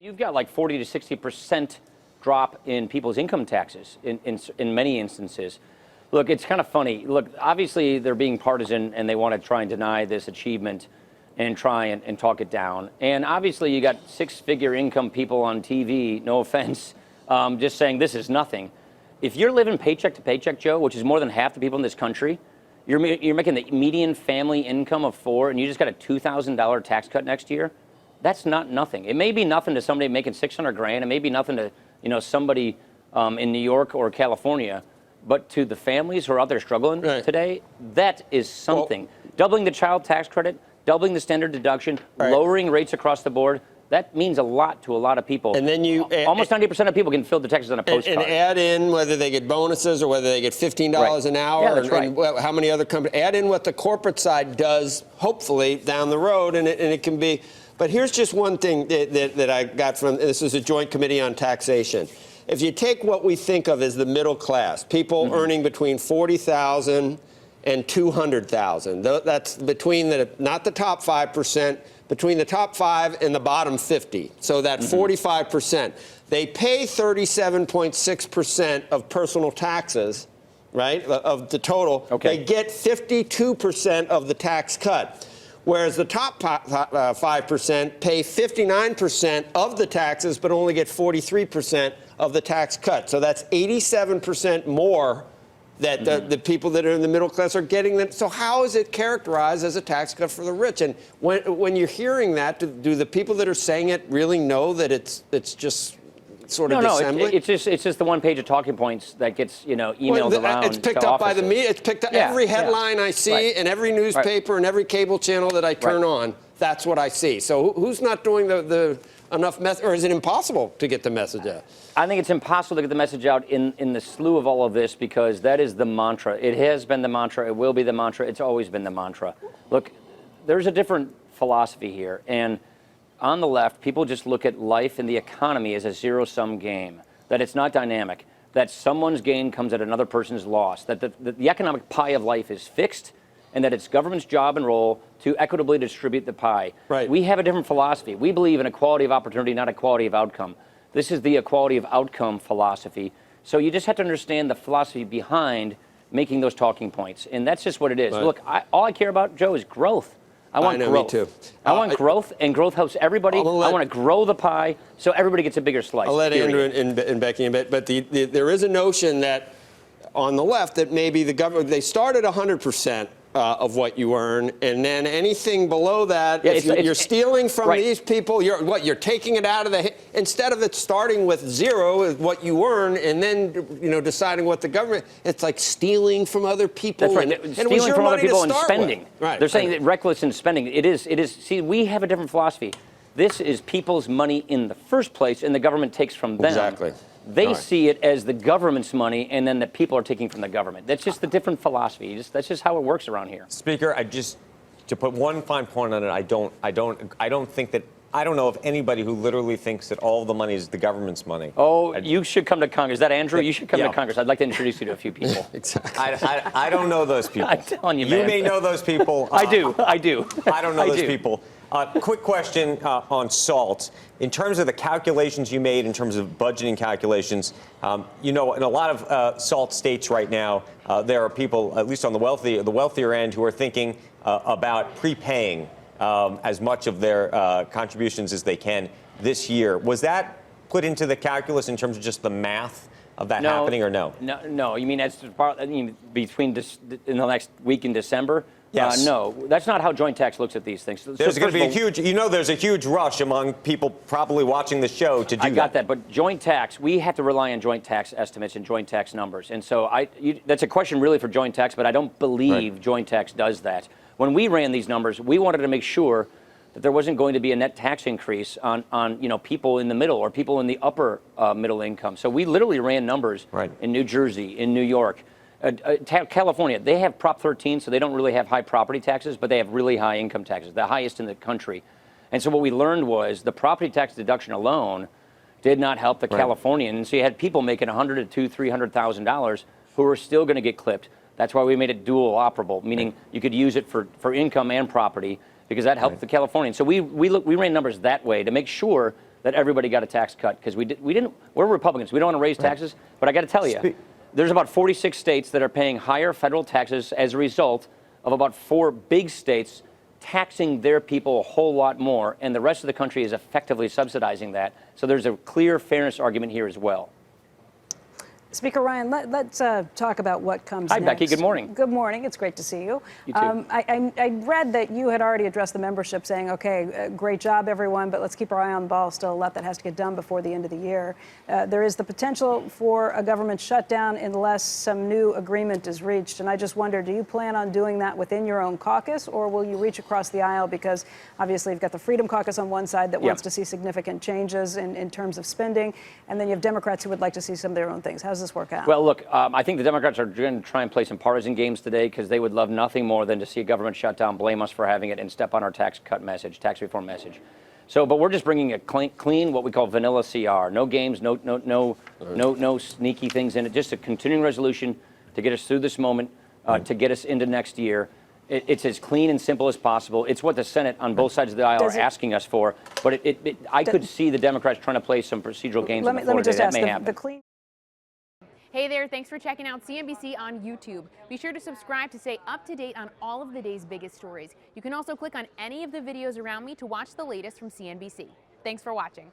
You've got like 40 to 60% drop in people's income taxes in many instances. Look, it's kind of funny. Look, obviously they're being partisan and they want to try and deny this achievement and try and talk it down. And obviously you got six-figure income people on TV, no offense, just saying this is nothing. If you're living paycheck to paycheck, Joe, which is more than half the people in this country, you're making the median family income of $4 and you just got a $2,000 tax cut next year. That's not nothing. It may be nothing to somebody making 600 grand. It may be nothing to somebody in New York or California, but to the families who are out there struggling today, that is something. Well, doubling the child tax credit, doubling the standard deduction, lowering rates across the board. That means a lot to a lot of people. And then almost 90% of people can fill the taxes on a postcard. And add in whether they get bonuses or whether they get $15 an hour, and how many other companies. Add in what the corporate side does, hopefully down the road, and it can be. But here's just one thing that I got from this is a joint committee on taxation. If you take what we think of as the middle class, people earning between $40,000 and $200,000, that's between not the top 5%, between the top 5 and the bottom 50. So that 45%, they pay 37.6% of personal taxes, right, of the total. They get 52% of the tax cut. Whereas the top 5% pay 59% of the taxes, but only get 43% of the tax cut. So that's 87% more that the people that are in the middle class are getting. So how is it characterized as a tax cut for the rich? And when you're hearing that, do the people that are saying it really know that it's just sort of dissembling? It's just the one page of talking points that gets emailed around. It's picked up by the media. It's picked up every headline I see in every newspaper and every cable channel that I turn on. That's what I see. So who's not doing the enough message, or is it impossible to get the message out? I think it's impossible to get the message out in the slew of all of this, because that is the mantra. It has been the mantra. It will be the mantra. It's always been the mantra. Look, there's a different philosophy here, and on the left, people just look at life and the economy as a zero-sum game, that it's not dynamic, that someone's gain comes at another person's loss, that the economic pie of life is fixed, and that it's government's job and role to equitably distribute the pie. We have a different philosophy. We believe in equality of opportunity, not equality of outcome. This is the equality of outcome philosophy. So you just have to understand the philosophy behind making those talking points, and that's just what it is. Look, all I care about, Joe, is growth. I want growth. Me too. I want growth, and growth helps everybody. I want to grow the pie so everybody gets a bigger slice. I'll let Andrew and Becky in a bit, but there is a notion that on the left that maybe the government, they start at 100% of what you earn, and then anything below that, if you're stealing from these people, you're taking it out of instead of it starting with zero, is what you earn, and then deciding what the government, it's like stealing from other people. That's right. Stealing from other people and spending. They're saying that reckless in spending. It is. See, we have a different philosophy. This is people's money in the first place, and the government takes from them. Exactly. They see it as the government's money, and then the people are taking from the government. That's just the different philosophy. That's just how it works around here. Speaker, to put one fine point on it, I don't know of anybody who literally thinks that all the money is the government's money. Oh, you should come to Congress. Is that Andrew? You should come to Congress. I'd like to introduce you to a few people. Exactly. I don't know those people. I'm telling you, man. You may know those people. I do. I don't know those people. Quick question on SALT. In terms of the calculations you made, in terms of budgeting calculations, in a lot of SALT states right now, there are people, at least on the wealthier end, who are thinking about prepaying as much of their contributions as they can this year. Was that put into the calculus in terms of just the math of that happening, or no? No. You mean between in the next week in December? Yes. No, that's not how joint tax looks at these things. There's going to be a huge, there's a huge rush among people probably watching the show to do that. I got that, but joint tax, we have to rely on joint tax estimates and joint tax numbers. And so that's a question really for joint tax, but I don't believe joint tax does that. When we ran these numbers, we wanted to make sure that there wasn't going to be a net tax increase on people in the middle or people in the upper middle income. So we literally ran numbers in New Jersey, in New York. California, they have Prop 13, so they don't really have high property taxes, but they have really high income taxes, the highest in the country. And so what we learned was the property tax deduction alone did not help the Californian. And so you had people making $100,000 to $300,000 who were still going to get clipped. That's why we made it dual operable, meaning you could use it for income and property, because that helped the Californian. So we ran numbers that way to make sure that everybody got a tax cut because we're Republicans. We don't want to raise taxes, but I got to tell you, there's about 46 states that are paying higher federal taxes as a result of about 4 big states taxing their people a whole lot more, and the rest of the country is effectively subsidizing that. So there's a clear fairness argument here as well. Speaker Ryan, let's talk about what comes next. next. Hi, Becky. Good morning. Good morning. It's great to see you. You too. I read that you had already addressed the membership saying, okay, great job, everyone, but let's keep our eye on the ball. Still a lot that has to get done before the end of the year. There is the potential for a government shutdown unless some new agreement is reached. And I just wonder, do you plan on doing that within your own caucus, or will you reach across the aisle? Because obviously you've got the Freedom Caucus on one side that wants to see significant changes in terms of spending, and then you have Democrats who would like to see some of their own things. How's this work out? Well, look, I think the Democrats are going to try and play some partisan games today because they would love nothing more than to see a government shutdown, blame us for having it, and step on our tax cut message, tax reform message. So, but we're just bringing a clean, what we call vanilla CR. No games, no sneaky things in it. Just a continuing resolution to get us through this moment, to get us into next year. It's as clean and simple as possible. It's what the Senate on both sides of the aisle are asking us for. But I could see the Democrats trying to play some procedural games on the floor today. That may happen. Hey there, thanks for checking out CNBC on YouTube. Be sure to subscribe to stay up to date on all of the day's biggest stories. You can also click on any of the videos around me to watch the latest from CNBC. Thanks for watching.